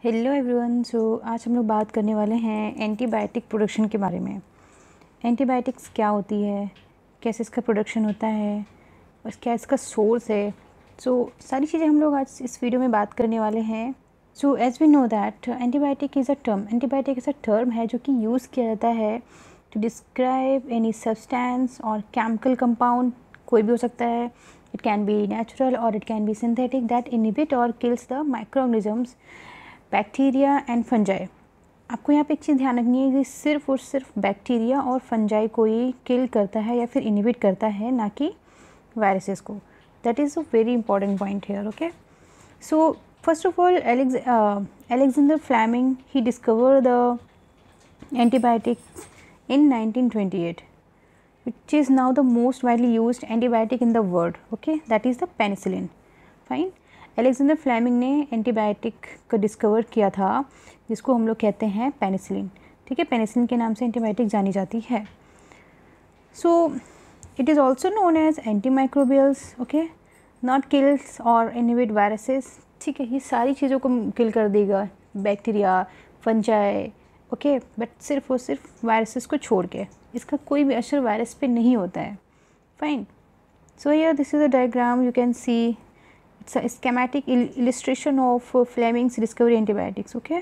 Hello everyone. आज हम लोग बात करने वाले हैं एंटीबायोटिक प्रोडक्शन के बारे में। एंटीबायोटिक्स क्या होती है, कैसे इसका प्रोडक्शन होता है और क्या इसका सोर्स है। सारी चीज़ें हम लोग आज इस वीडियो में बात करने वाले हैं। As we know that antibiotic is a term. Antibiotic is a term है जो कि यूज़ किया जाता है टू डिस्क्राइब एनी सब्सटेंस और केमिकल कंपाउंड, कोई भी हो सकता है। इट कैन बी नेचुरल और it can be synthetic that inhibit और kills the microorganisms, bacteria and fungi. आपको यहाँ पे एक चीज़ ध्यान रखनी है कि सिर्फ और सिर्फ बैक्टीरिया और फंजाई को ही किल करता है या फिर इनहिबिट करता है, ना कि वायरसेस को। That is a very important point here. Okay, so first of all Alexander Fleming he discovered the antibiotics in 1928, which is now the most widely used antibiotic in the world. Okay, that is the penicillin. Fine. Alexander Fleming ने antibiotic को discover किया था जिसको हम लोग कहते हैं penicillin. ठीक है, पेनिसिलिन के नाम से एंटीबायोटिक जानी जाती है। So it is also known as anti microbials. Okay, not kills और इनहिबिट वायरसेस। ठीक है, ये सारी चीज़ों को किल कर देगा, बैक्टीरिया, फंजाई। ओके, बट सिर्फ और सिर्फ वायरसेस को छोड़ के इसका कोई भी असर वायरस पे नहीं होता है। Fine. So here this is a diagram, you can see it's a schematic illustration of Fleming's discovery antibiotics. Okay,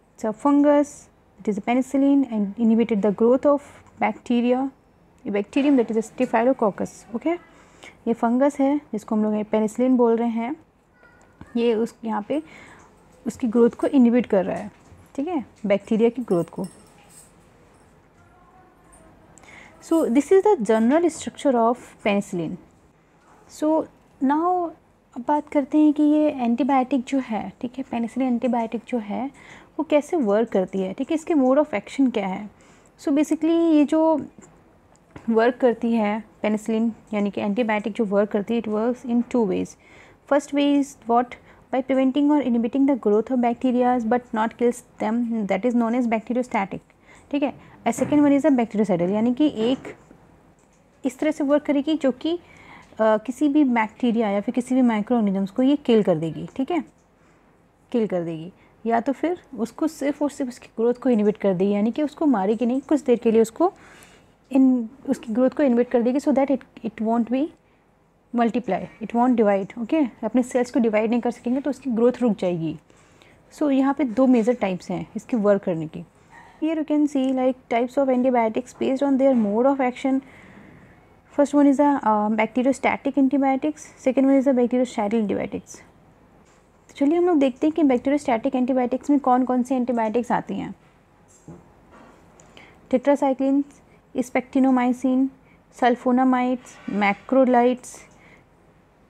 it's a fungus, it is a penicillin and inhibited the growth of bacteria, a bacterium that is a staphylococcus. Okay, ये fungus है जिसको हम लोग penicillin बोल रहे हैं। ये उस यहाँ पे उसकी ग्रोथ को इनहिबिट कर रहा है। ठीक है, बैक्टीरिया की ग्रोथ को। So this is the general structure of penicillin. So now अब बात करते हैं कि ये एंटीबायोटिक जो है, ठीक है, पेनिसिलिन एंटीबायोटिक जो है वो कैसे वर्क करती है। ठीक है, इसके मोड ऑफ एक्शन क्या है। सो बेसिकली ये जो वर्क करती है पेनिसिलिन यानी कि एंटीबायोटिक जो वर्क करती है, it works in two ways. First way is what, by preventing और inhibiting the growth of bacterias but not kills them, that is known as bacteriostatic. ठीक है, and second one is a bactericidal, यानी कि एक इस तरह से work करेगी जो कि किसी भी बैक्टीरिया या फिर किसी भी माइक्रो ऑर्गेनिजम्स को ये किल कर देगी। ठीक है, किल कर देगी, या तो फिर उसको सिर्फ और सिर्फ उसकी ग्रोथ को इनहिबिट कर देगी, यानी कि उसको मारेगी नहीं, कुछ देर के लिए उसको उसकी ग्रोथ को इनहिबिट कर देगी, so that it won't be multiply, it won't divide. Okay, अपने सेल्स को डिवाइड नहीं कर सकेंगे तो उसकी ग्रोथ रुक जाएगी। सो यहाँ पे दो मेजर टाइप्स हैं इसकी वर्क करने की। Here you can see like types of antibiotics based on their mode of action. First one is the bacteriostatic antibiotics, second one is the bactericidal antibiotics. चलिए हम लोग देखते हैं कि बैक्टीरियोस्टैटिक एंटीबायोटिक्स में कौन कौन सी एंटीबायोटिक्स आती हैं। Tetracycline, spectinomycin, sulphonamides, macrolides,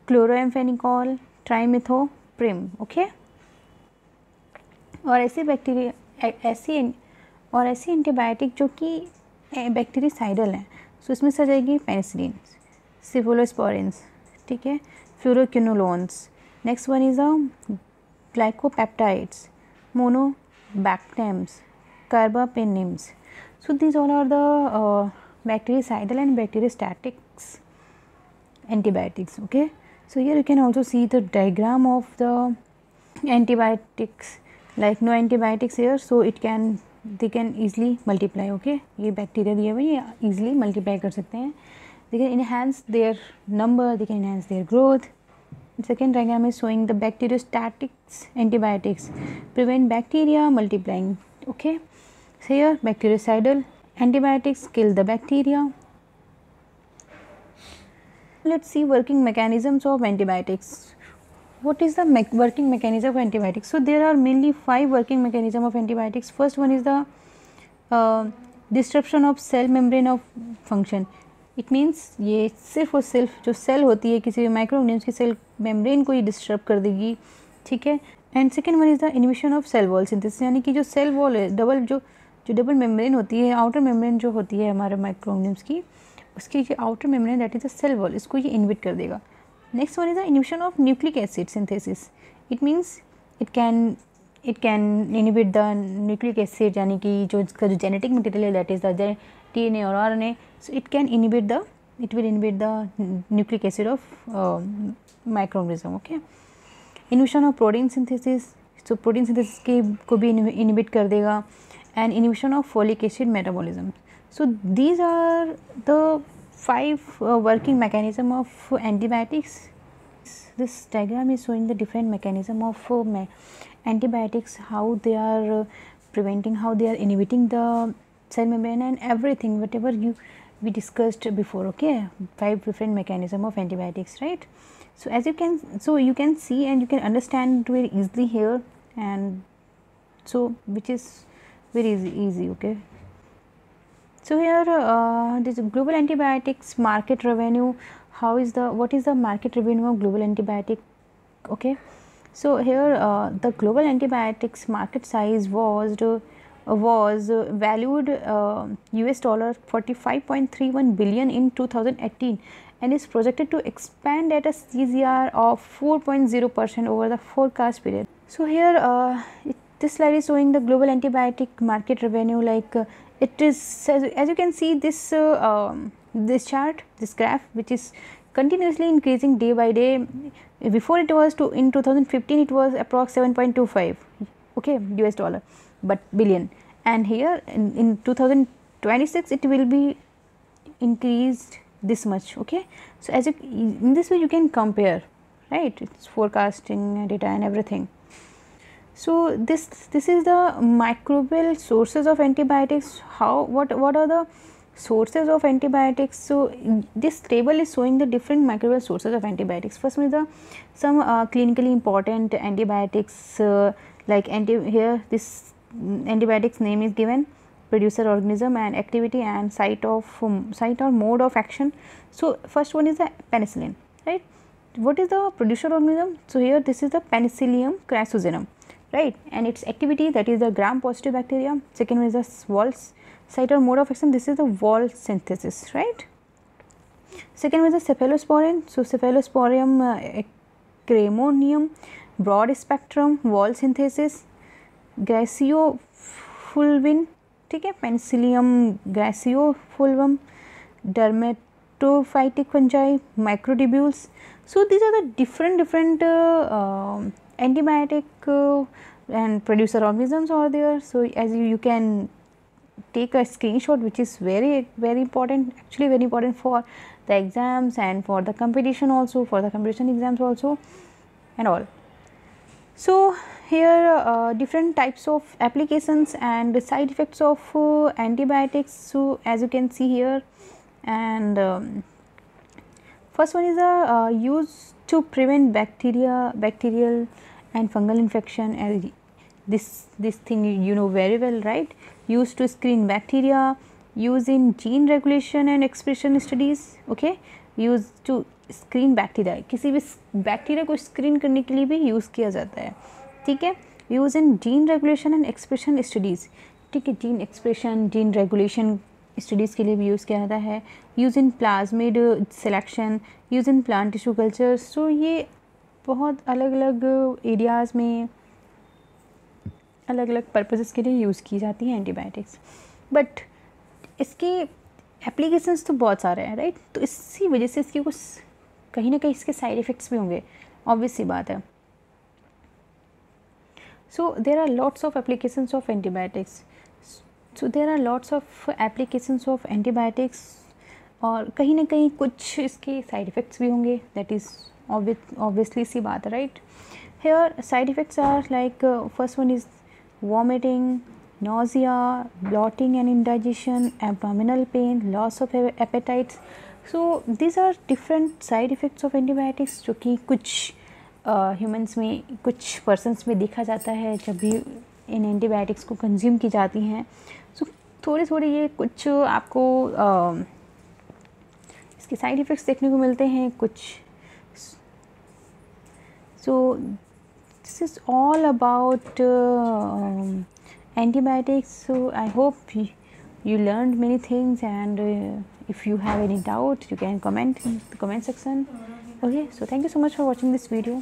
chloramphenicol, trimethoprim. Okay, और ऐसी एंटीबायोटिक जो कि बैक्टीरिसाइडल हैं। सो इसमें से आ जाएगी पेनिसिलिन, सिफोलोस्पोरिन्स, ठीक है, fluoroquinolones. Next one is a glycopeptides, monobactams, carbapenems. So these all are the bactericidal and bacteriostatics antibiotics. Okay, so here you can also see the diagram of the antibiotics, like no antibiotics here, so they can easily multiply. Okay, ये bacteria दिए हुए ये easily multiply कर सकते हैं। they can enhance their number, they can enhance their growth. Second diagram is showing the bacteriostatics antibiotics prevent bacteria multiplying. Okay, so here bactericidal antibiotics kill the bacteria. Let's see working mechanisms of antibiotics. What is the working mechanism of antibiotics? So there are mainly 5 working mechanism of antibiotics. First one is the disruption of cell membrane of function. It means ये सिर्फ और सिर्फ जो cell होती है किसी भी micro organism की सेल मेम्ब्रेन को ही डिस्टर्ब कर देगी। ठीक है, and second one is the inhibition of cell wall synthesis, यानी कि जो सेल वॉल है डबल मेम्ब्रेन होती है, आउटर मेम्ब्रेन जो होती है हमारे माइक्रो ऑर्गेनिज्म की, उसकी जो outer membrane that is the cell wall, इसको ये इनहिबिट कर देगा। Next one is the inhibition of nucleic acid synthesis. It means it can inhibit the nucleic acid, यानी कि जो इसका जो जेनेटिक मटेरियल है दैट इज़ द DNA और RNA, so it will inhibit the nucleic acid of microorganism. Okay, inhibition of protein synthesis, so protein synthesis के को भी इनहिबिट कर देगा, and inhibition of folic acid metabolism. So these are the 5 working mechanism of antibiotics. This diagram is showing the different mechanism of antibiotics, how they are preventing, how they are inhibiting the cell membrane and everything, whatever we discussed before. Okay, 5 different mechanism of antibiotics, right? So as you can see and you can understand very easily here, and so which is very easy. Okay, so here this global antibiotics market revenue. What is the market revenue of global antibiotic? Okay, so here the global antibiotics market size was valued $45.31 billion in 2018 and is projected to expand at a CAGR of 4.0% over the forecast period. So here this slide is showing the global antibiotic market revenue. Like it is, as you can see, this this chart, this graph, which is continuously increasing day by day. Before it was in 2015 it was approx 7.25, okay, US dollar, but billion, and here in 2026 it will be increased this much. Okay, so as in this way you can compare, right? It's forecasting data and everything. So this is the microbial sources of antibiotics. What are the sources of antibiotics? So this table is showing the different microbial sources of antibiotics. First one is some clinically important antibiotics, like here this antibiotics name is given, producer organism and activity and site or mode of action. So first one is the penicillin, right? What is the producer organism? So here this is the Penicillium crassularum, right, and its activity, that is the gram positive bacteria. Second one is the walls site or mode of action, this is the wall synthesis, right. Second one is the cephalosporin. So Cephalosporium cremonium broad spectrum wall synthesis. Graciofulvin, ठीक है, Penicillium graciofulvum, dermatophytic fungi, microtubules. So these are the different antibiotic and producer organisms are there. So as you can take a screenshot, which is very important, actually very important for the exams and for the competition also, for the competition exams also and all. So here different types of applications and the side effects of antibiotics. So as you can see here, and first one is used to prevent bacterial and fungal infection, and this thing you know very well, right? Used to screen bacteria, used in gene regulation and expression studies. Okay, used to screen bacteria, किसी भी bacteria को screen करने के लिए भी use किया जाता है, ठीक है. Use in gene regulation and expression studies, ठीक है, gene expression gene regulation studies के लिए भी यूज़ किया जाता है. Use in plasmid selection, use in plant tissue culture. So ये बहुत अलग अलग एरियाज़ में अलग अलग पर्पसेस के लिए यूज़ की जाती हैं एंटीबायोटिक्स. बट इसके एप्लीकेशंस तो बहुत सारे हैं, राइट. तो इसी वजह से इसकी कुछ कहीं ना कहीं इसके साइड इफ़ेक्ट्स भी होंगे, ऑब्वियस सी बात है. So there are lots of applications of antibiotics. और कहीं ना कहीं कुछ इसके साइड इफ़ेक्ट्स भी होंगे, दैट इज़ ऑब्वियसली सी बात है, right. Here side effects are like first one is vomiting, nausea, bloating and indigestion, abdominal pain, loss of appetite. So these are different side effects of antibiotics जो कि कुछ humans में, कुछ persons में देखा जाता है जब भी इन antibiotics को consume की जाती हैं. So थोड़े ये कुछ आपको इसके side effects देखने को मिलते हैं कुछ. So this is all about antibiotics. So I hope you learned many things, and if you have any doubt you can comment in the comment section. Okay, so thank you so much for watching this video.